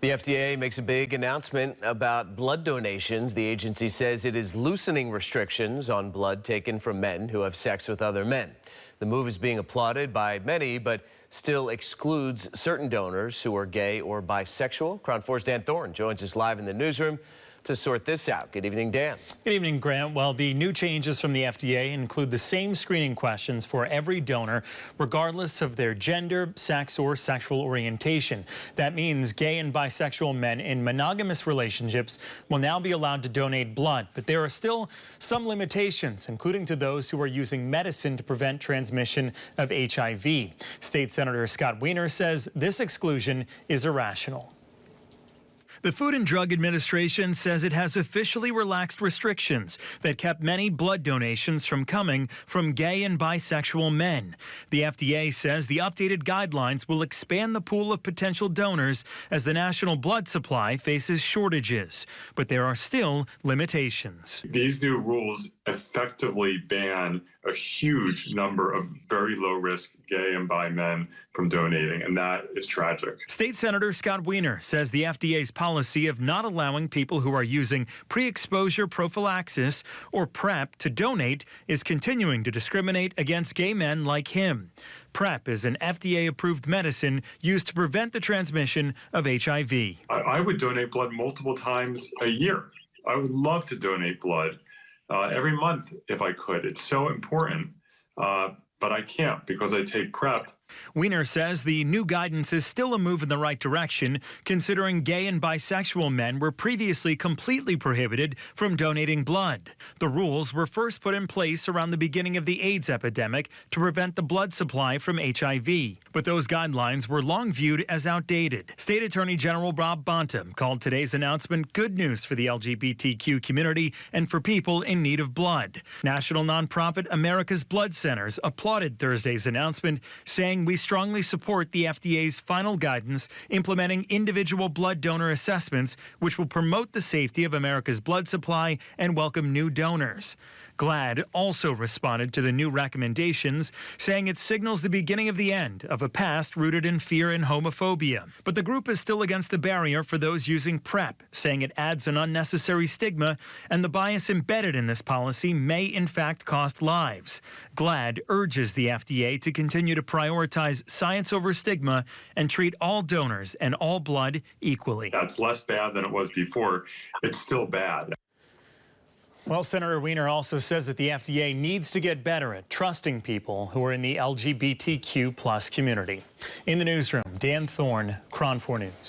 The FDA makes a big announcement about blood donations. The agency says it is loosening restrictions on blood taken from men who have sex with other men. The move is being applauded by many, but still excludes certain donors who are gay or bisexual. Crown 4's Dan Thorn joins us live in the newsroom to sort this out. Good evening, Dan. Good evening, Grant. Well, the new changes from the FDA include the same screening questions for every donor, regardless of their gender, sex, or sexual orientation. That means gay and bisexual men in monogamous relationships will now be allowed to donate blood. But there are still some limitations, including to those who are using medicine to prevent transmission of HIV. State Senator Scott Wiener says this exclusion is irrational. The Food and Drug Administration says it has officially relaxed restrictions that kept many blood donations from coming from gay and bisexual men. The FDA says the updated guidelines will expand the pool of potential donors as the national blood supply faces shortages. But there are still limitations. These new rules effectively ban a huge number of very low-risk gay and bi men from donating, and that is tragic. State Senator Scott Wiener says the FDA's policy of not allowing people who are using pre-exposure prophylaxis or PrEP to donate is continuing to discriminate against gay men like him. PrEP is an FDA-approved medicine used to prevent the transmission of HIV. I would donate blood multiple times a year. I would love to donate blood every month if I could. It's so important, but I can't because I take PrEP. Wiener says the new guidance is still a move in the right direction, considering gay and bisexual men were previously completely prohibited from donating blood. The rules were first put in place around the beginning of the AIDS epidemic to prevent the blood supply from HIV. But those guidelines were long viewed as outdated. State Attorney General Rob Bonta called today's announcement good news for the LGBTQ community and for people in need of blood. National nonprofit America's Blood Centers applauded Thursday's announcement, saying we strongly support the FDA's final guidance implementing individual blood donor assessments, which will promote the safety of America's blood supply and welcome new donors. GLAAD also responded to the new recommendations, saying it signals the beginning of the end of a past rooted in fear and homophobia. But the group is still against the barrier for those using PrEP, saying it adds an unnecessary stigma, and the bias embedded in this policy may in fact cost lives. GLAAD urges the FDA to continue to prioritize science over stigma and treat all donors and all blood equally. That's less bad than it was before. It's still bad. Well, Senator Wiener also says that the FDA needs to get better at trusting people who are in the LGBTQ+ community. In the newsroom, Dan Thorn, Crown 4 News.